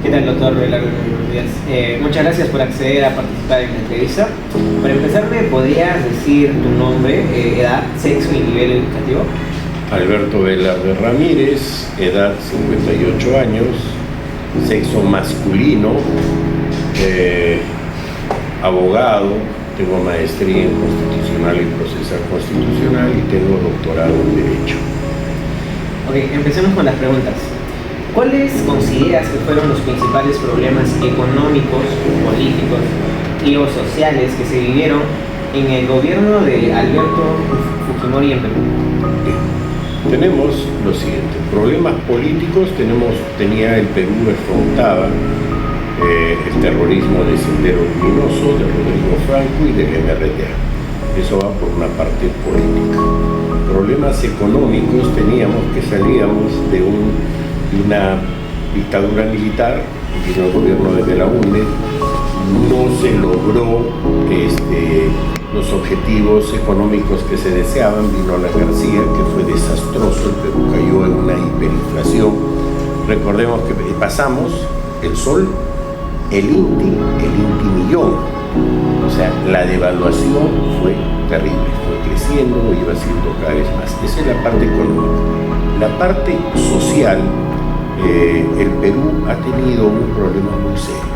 ¿Qué tal, doctor? Buenos días. Muchas gracias por acceder a participar en la entrevista. Para empezar, ¿me podrías decir tu nombre, edad, sexo y nivel educativo? Alberto Velarde Ramírez, edad 58 años, sexo masculino, abogado, tengo maestría en Constitucional y Procesal Constitucional y tengo doctorado en Derecho. Ok, empecemos con las preguntas. ¿Cuáles consideras que fueron los principales problemas económicos, políticos y o sociales que se vivieron en el gobierno de Alberto Fujimori en Perú? Tenemos lo siguiente: problemas políticos. Tenía el Perú afrontaba el terrorismo de Sendero Luminoso, de Rodrigo Franco y del MRTA. Eso va por una parte política. Problemas económicos, teníamos que salíamos de una dictadura militar, vino el gobierno de Belaúnde, no se logró los objetivos económicos que se deseaban, vino Alan García, que fue desastroso, el Perú cayó en una hiperinflación. Recordemos que pasamos el sol, el INTI millón, o sea, la devaluación fue terrible, fue creciendo, iba siendo cada vez más. Esa es la parte económica. La parte social, el Perú ha tenido un problema muy serio,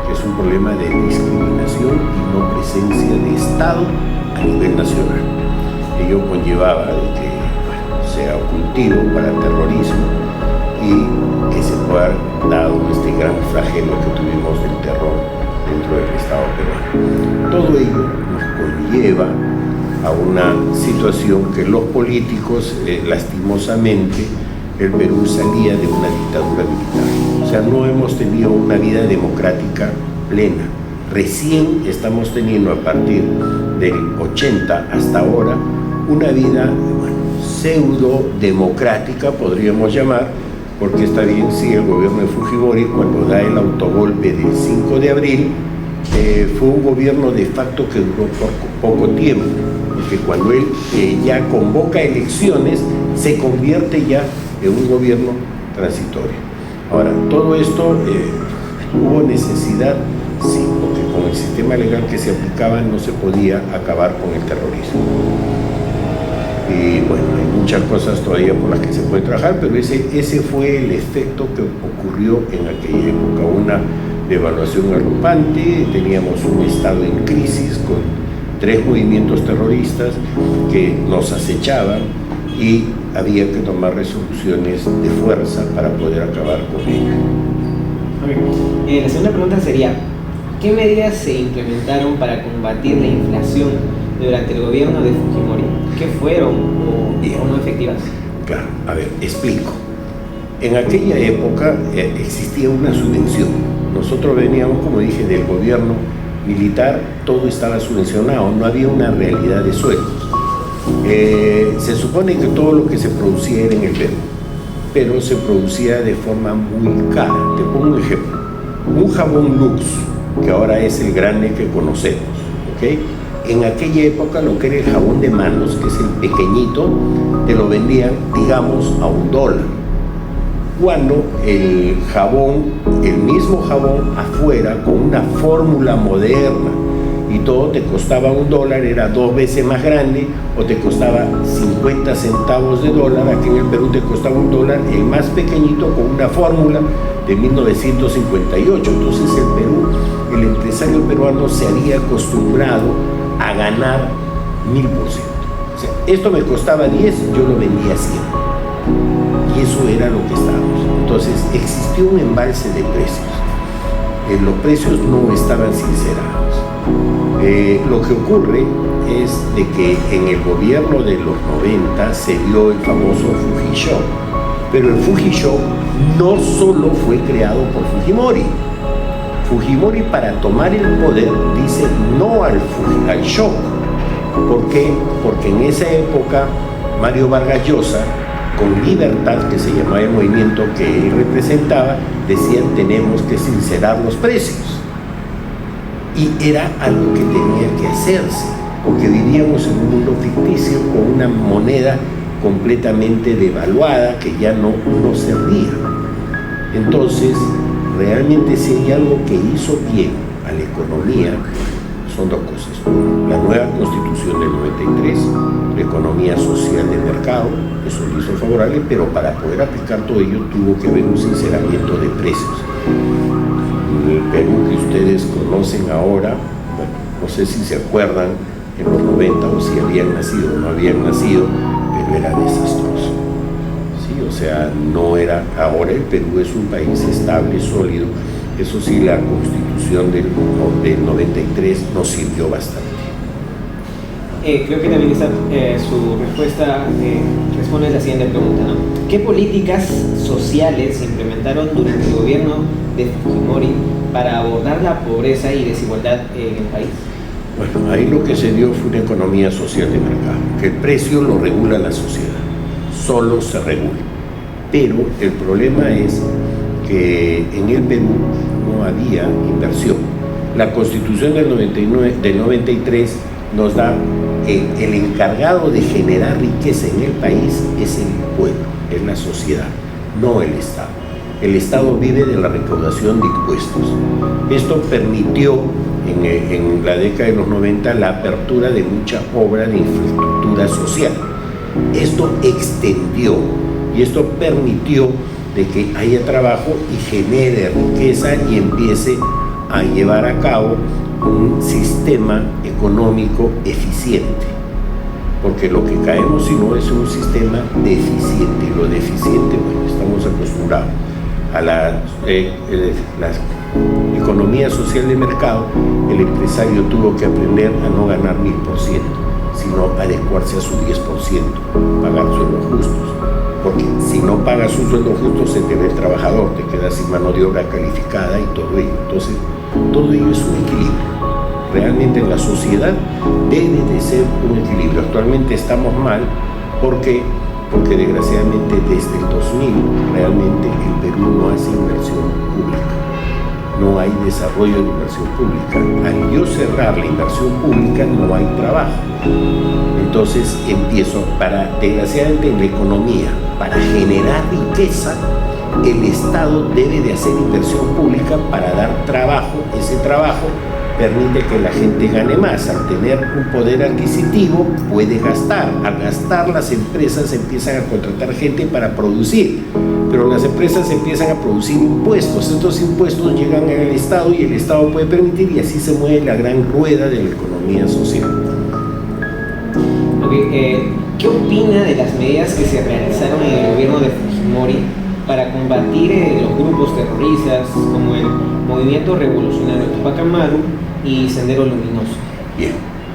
que es un problema de discriminación y no presencia de Estado a nivel nacional. Ello conllevaba de que sea cultivo para terrorismo y que se pueda haber dado este gran flagelo que tuvimos del terror dentro del Estado peruano. Todo ello nos conlleva a una situación que los políticos, lastimosamente, el Perú salía de una dictadura militar. O sea, no hemos tenido una vida democrática plena. Recién estamos teniendo, a partir del 80 hasta ahora, una vida pseudo-democrática, podríamos llamar, porque está bien, sí, el gobierno de Fujimori, cuando da el autogolpe del 5 de abril, fue un gobierno de facto que duró por poco tiempo, porque cuando él ya convoca elecciones, se convierte ya en un gobierno transitorio. Ahora, todo esto hubo necesidad, sí, porque con el sistema legal que se aplicaba no se podía acabar con el terrorismo. Y bueno, hay muchas cosas todavía por las que se puede trabajar, pero ese fue el efecto que ocurrió en aquella época. Una devaluación galopante, teníamos un estado en crisis con 3 movimientos terroristas que nos acechaban y había que tomar resoluciones de fuerza para poder acabar con ello. La segunda pregunta sería, ¿qué medidas se implementaron para combatir la inflación durante el gobierno de Fujimori? ¿Qué fueron o no efectivas? Claro, a ver, explico. En aquella época existía una subvención. Nosotros veníamos, como dije, del gobierno militar, todo estaba subvencionado, no había una realidad de sueldos. Se supone que todo lo que se producía era en el Perú, pero se producía de forma muy cara. Te pongo un ejemplo: un jabón Lux, que ahora es el grande que conocemos, ¿ok? En aquella época lo que era el jabón de manos, que es el pequeñito, te lo vendían, digamos, a $1. Cuando el jabón, el mismo jabón afuera, con una fórmula moderna y todo, te costaba $1, era 2 veces más grande, o te costaba 50 centavos de dólar. Aquí en el Perú te costaba $1, el más pequeñito, con una fórmula de 1958. Entonces el Perú, el empresario peruano se había acostumbrado a ganar 1000%. O sea, esto me costaba 10, yo lo vendía a 100. Y eso era lo que estábamos. Entonces existió un embalse de precios. Los precios no estaban sincerados. Lo que ocurre es de que en el gobierno de los 90 se dio el famoso Fujishock. Pero el Fujishock no solo fue creado por Fujimori. Fujimori, para tomar el poder, dice no al shock. ¿Por qué? Porque en esa época Mario Vargas Llosa, con Libertad, que se llamaba el movimiento que él representaba, decían tenemos que sincerar los precios. Y era algo que tenía que hacerse, porque vivíamos en un mundo ficticio con una moneda completamente devaluada que ya no servía. Entonces, realmente si hay algo que hizo bien a la economía, son dos cosas. La nueva constitución del 93, la economía social de mercado, eso le hizo favorable, pero para poder aplicar todo ello tuvo que haber un sinceramiento de precios. El Perú que ustedes conocen ahora, bueno, no sé si se acuerdan en los 90 o si habían nacido o no habían nacido, pero era desastroso. Sí, o sea, no era, ahora el Perú es un país estable, sólido. Eso sí, la constitución del 93 nos sirvió bastante. Creo que también su respuesta responde a la siguiente pregunta, ¿no? ¿Qué políticas sociales se implementaron durante el gobierno de Fujimori para abordar la pobreza y desigualdad en el país? Bueno, ahí lo que se dio fue una economía social de mercado, que el precio lo regula la sociedad, solo se regula. Pero el problema es que en el Perú no había inversión. La Constitución del 93 nos da que el encargado de generar riqueza en el país es el pueblo, es la sociedad, no el Estado. El Estado vive de la recaudación de impuestos. Esto permitió en la década de los 90 la apertura de mucha obra de infraestructura social. Esto extendió y esto permitió de que haya trabajo y genere riqueza y empiece a llevar a cabo un sistema económico eficiente, porque lo que caemos si no es un sistema deficiente. Y lo deficiente, bueno, estamos acostumbrados a la economía social de mercado. El empresario tuvo que aprender a no ganar 1000%, sino adecuarse a su 10%, pagar sueldos justos, porque si no pagas un sueldo justo se te ve el trabajador, te quedas sin mano de obra calificada y todo ello. Entonces, todo ello es un equilibrio. Realmente en la sociedad debe de ser un equilibrio. Actualmente estamos mal porque desgraciadamente desde el 2000 realmente el Perú no hace inversión pública. No hay desarrollo de inversión pública. Al yo cerrar la inversión pública no hay trabajo. Entonces desgraciadamente en la economía, para generar riqueza, el Estado debe de hacer inversión pública para dar trabajo. Ese trabajo permite que la gente gane más. Al tener un poder adquisitivo puede gastar. Al gastar, las empresas empiezan a contratar gente para producir, pero las empresas empiezan a producir impuestos. Estos impuestos llegan al Estado y el Estado puede permitir, y así se mueve la gran rueda de la economía social. ¿Qué opina de las medidas que se realizaron en el gobierno de Fujimori para combatir los grupos terroristas como el Movimiento Revolucionario Tupac Amaru y Sendero Luminoso? Bien,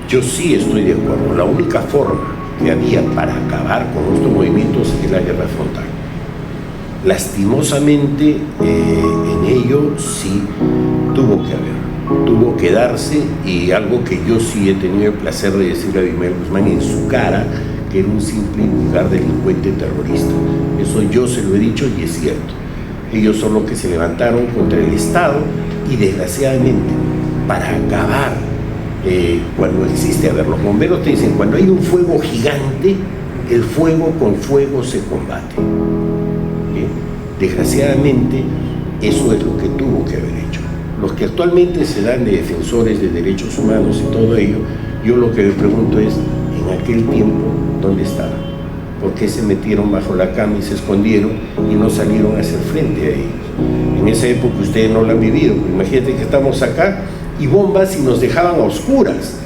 yo sí estoy de acuerdo. La única forma que había para acabar con estos movimientos es la guerra frontal. Lastimosamente, en ello sí tuvo que darse, y algo que yo sí he tenido el placer de decirle a Abimael Guzmán en su cara, que era un simple y vulgar delincuente terrorista. Eso yo se lo he dicho y es cierto. Ellos son los que se levantaron contra el Estado y desgraciadamente para acabar, cuando existe, a ver, los bomberos te dicen, cuando hay un fuego gigante, el fuego con fuego se combate. ¿Bien? Desgraciadamente eso es lo que tuvo que haber hecho. Los que actualmente se dan de defensores de derechos humanos y todo ello, yo lo que me pregunto es, en aquel tiempo, ¿dónde estaban? ¿Por qué se metieron bajo la cama y se escondieron y no salieron a hacer frente a ellos? En esa época ustedes no lo han vivido. Imagínate que estamos acá y bombas y nos dejaban a oscuras.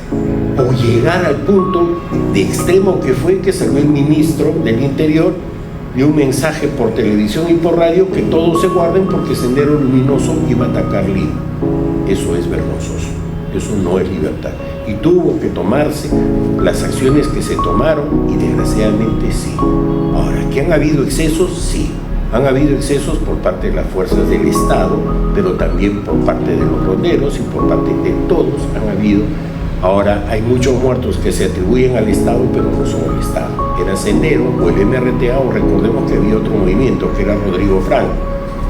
O llegar al punto de extremo que fue que salió el ministro del Interior, dio un mensaje por televisión y por radio que todos se guarden porque Sendero Luminoso iba a atacar Lima. Eso es vergonzoso. Eso no es libertad. Y tuvo que tomarse las acciones que se tomaron, y desgraciadamente sí. Ahora, ¿que han habido excesos? Sí. Han habido excesos por parte de las fuerzas del Estado, pero también por parte de los ronderos y por parte de todos han habido. Ahora, hay muchos muertos que se atribuyen al Estado, pero no son el Estado. Era Sendero o el MRTA, o recordemos que había otro movimiento, que era Rodrigo Franco,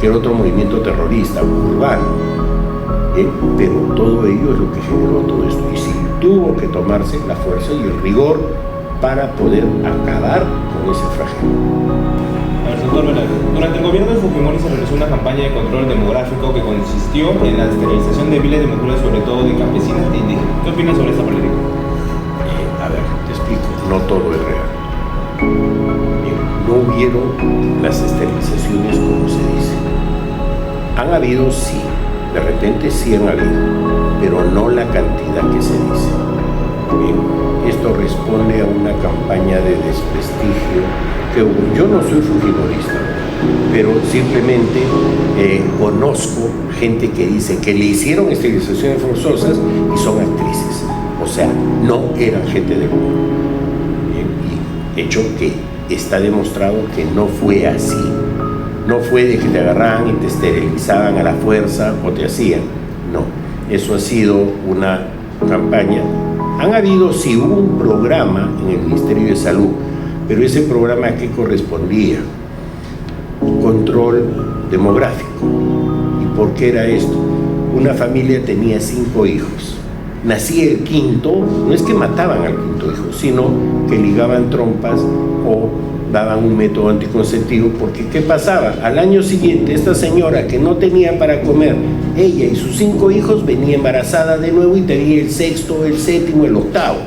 que era otro movimiento terrorista, urbano. Pero todo ello es lo que generó todo esto. Y sí, tuvo que tomarse la fuerza y el rigor para poder acabar con ese flagelo. A ver, doctor Velarde, durante el gobierno de Fujimori Fujimaori se realizó una campaña de control demográfico que consistió en la esterilización de miles de mujeres, sobre todo de campesinas e indígenas. ¿Qué opinas sobre esta política? A ver, te explico, no todo es real. Bien, no hubieron las esterilizaciones como se dice. Han habido, sí, de repente sí han habido, pero no la cantidad que se dice. Bien, esto responde a una campaña de desprestigio que hubo. Yo no soy fujimorista, pero simplemente conozco gente que dice que le hicieron esterilizaciones forzosas y son actrices. O sea, no eran gente del mundo. Bien, y hecho que está demostrado que no fue así. No fue de que te agarraban y te esterilizaban a la fuerza o te hacían. No, eso ha sido una campaña. Han habido, sí, hubo un programa en el Ministerio de Salud, pero ese programa, ¿a qué correspondía? Control demográfico. ¿Y por qué era esto? Una familia tenía 5 hijos. Nacía el quinto, no es que mataban al quinto hijo, sino que ligaban trompas o daban un método anticonceptivo, porque ¿qué pasaba? Al año siguiente, esta señora que no tenía para comer, ella y sus 5 hijos, venía embarazada de nuevo y tenía el sexto, el séptimo, el octavo.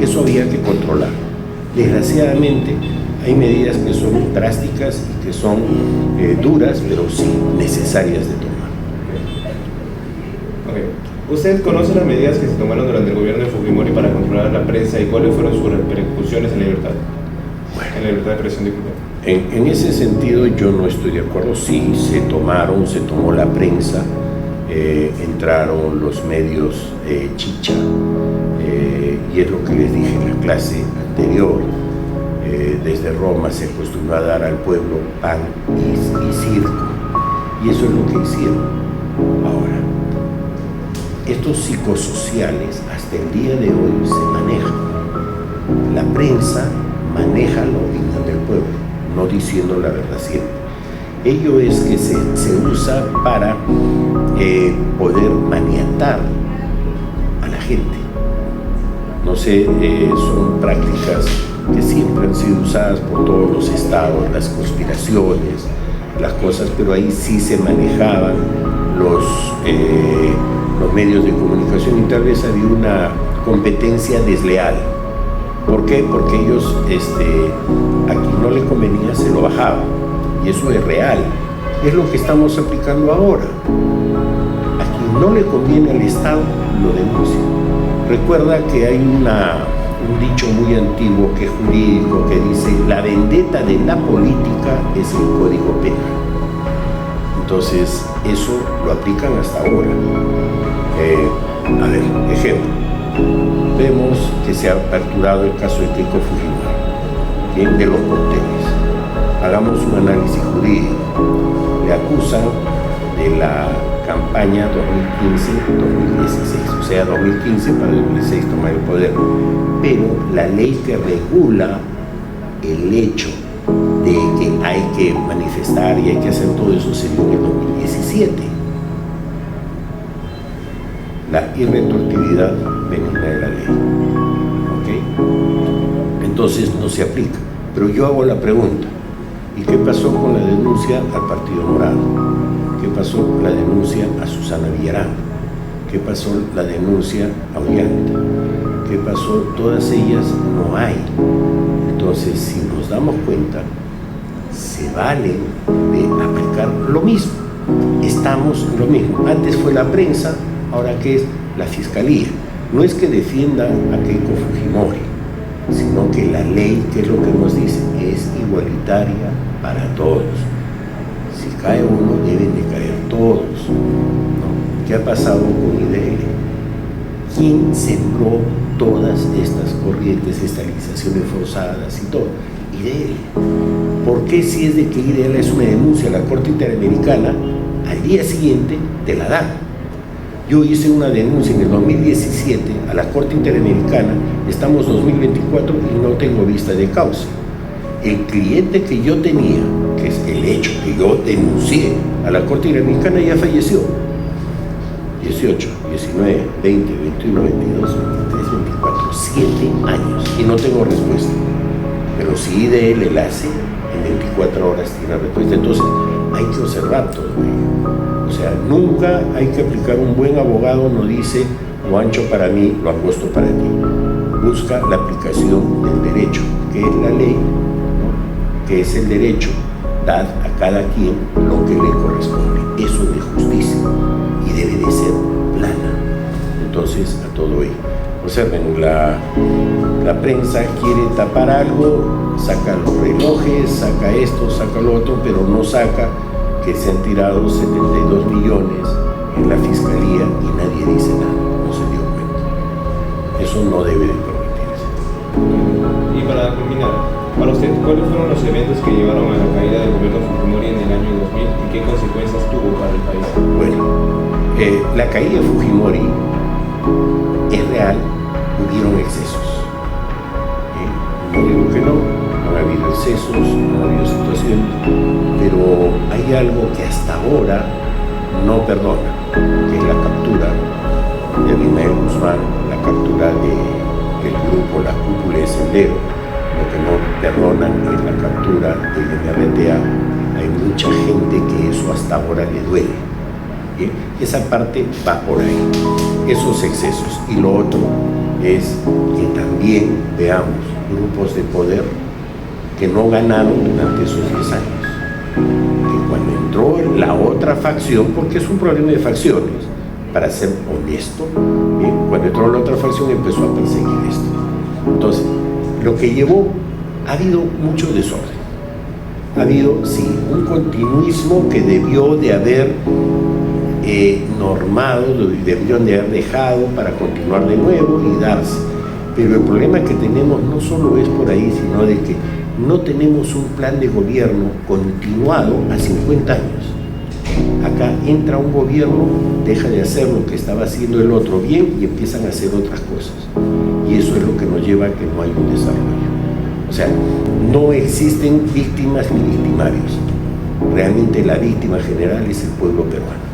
Eso había que controlar. Desgraciadamente, hay medidas que son drásticas y que son duras, pero sí necesarias de tomar. ¿Usted conoce las medidas que se tomaron durante el gobierno de Fujimori para controlar la prensa y cuáles fueron sus repercusiones en la libertad? Bueno, en la libertad de expresión, disculpe. En ese sentido yo no estoy de acuerdo. Sí, se tomó la prensa, entraron los medios chicha, y es lo que les dije en la clase anterior. Desde Roma se acostumbró a dar al pueblo pan y circo, y eso es lo que hicieron. Ahora, estos psicosociales hasta el día de hoy se manejan. La prensa maneja la opinión del pueblo, no diciendo la verdad siempre. Ello es que se usa para poder maniatar a la gente. No sé, son prácticas que siempre han sido usadas por todos los estados, las conspiraciones, las cosas, pero ahí sí se manejaban los medios de comunicación y tal vez había una competencia desleal. ¿Por qué? Porque ellos, a quien no le convenía se lo bajaban, y eso es real. Es lo que estamos aplicando ahora. A quien no le conviene al Estado, lo denuncia. Recuerda que hay un dicho muy antiguo que es jurídico que dice: la vendetta de la política es el código penal. Entonces, eso lo aplican hasta ahora. A ver, ejemplo. Vemos que se ha aperturado el caso de Keiko Fujimori, de los cócteles. Hagamos un análisis jurídico. Le acusan de la campaña 2015-2016, o sea, 2015 para 2016 tomar el poder. Pero la ley que regula el hecho de que hay que manifestar y hay que hacer todo eso se dio en el 2017. La irretroactividad benigna de la ley. ¿Ok? Entonces no se aplica. Pero yo hago la pregunta: ¿y qué pasó con la denuncia al Partido Morado? ¿Qué pasó con la denuncia a Susana Villarán? ¿Qué pasó la denuncia a Ollanta? ¿Qué pasó? Todas ellas no hay. Entonces, si nos damos cuenta, se valen de aplicar lo mismo. Estamos en lo mismo. Antes fue la prensa, ahora que es la fiscalía. No es que defiendan a Keiko Fujimori, sino que la ley, que es lo que nos dice, es igualitaria para todos. Si cae uno, deben de caer todos, ¿no? ¿Qué ha pasado con IDL? ¿Quién sembró todas estas corrientes, esterilizaciones forzadas y todo? IDL. ¿Por qué, si es de que IDL es una denuncia a la Corte Interamericana, al día siguiente te la dan? Yo hice una denuncia en el 2017 a la Corte Interamericana, estamos 2024 y no tengo vista de causa. El cliente que yo tenía, que es el hecho que yo denuncié a la Corte Interamericana, ya falleció. 18, 19, 20, 21, 22, 23, 24, 7 años y no tengo respuesta. Pero si IDL la hace, en 24 horas tiene respuesta. Entonces, hay que observar todo ello. O sea, nunca hay que aplicar. Un buen abogado no dice lo ancho para mí, lo angosto para ti. Busca la aplicación del derecho, que es la ley, ¿no? Que es el derecho. Dar a cada quien lo que le corresponde. Eso es de justicia y debe de ser plana. Entonces, a todo ello. Observen, la prensa quiere tapar algo, saca los relojes, saca esto, saca lo otro, pero no saca que se han tirado 72 millones en la fiscalía y nadie dice nada, no se dio cuenta. Eso no debe de permitirse. Y para terminar, para usted, ¿cuáles fueron los eventos que llevaron a la caída del gobierno Fujimori en el año 2000 y qué consecuencias tuvo para el país? Bueno, la caída de Fujimori es real, hubieron excesos. No digo que no ha habido excesos, no ha habido situaciones, pero hay algo que hasta ahora no perdona, que es la captura de Abimael Guzmán, la captura del grupo La Cúpula de Sendero. Lo que no perdonan es la captura del MRTA. Hay mucha gente que eso hasta ahora le duele. ¿Bien? Esa parte va por ahí, esos excesos. Y lo otro es que también veamos grupos de poder que no ganaron durante esos 10 años. Que cuando entró la otra facción, porque es un problema de facciones, para ser honesto, ¿bien? Cuando entró la otra facción empezó a perseguir esto. Entonces, lo que llevó, ha habido mucho desorden. Ha habido, sí, un continuismo que debió de haber normado, debieron de haber dejado para continuar de nuevo y darse. Pero el problema que tenemos no solo es por ahí, sino de que no tenemos un plan de gobierno continuado a 50 años. Acá entra un gobierno, deja de hacer lo que estaba haciendo el otro bien y empiezan a hacer otras cosas. Y eso es lo que nos lleva a que no hay un desarrollo. O sea, no existen víctimas ni victimarios. Realmente la víctima general es el pueblo peruano.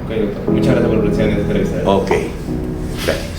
Ok, doctor. Muchas gracias por presenciar en esta entrevista. Ok, gracias.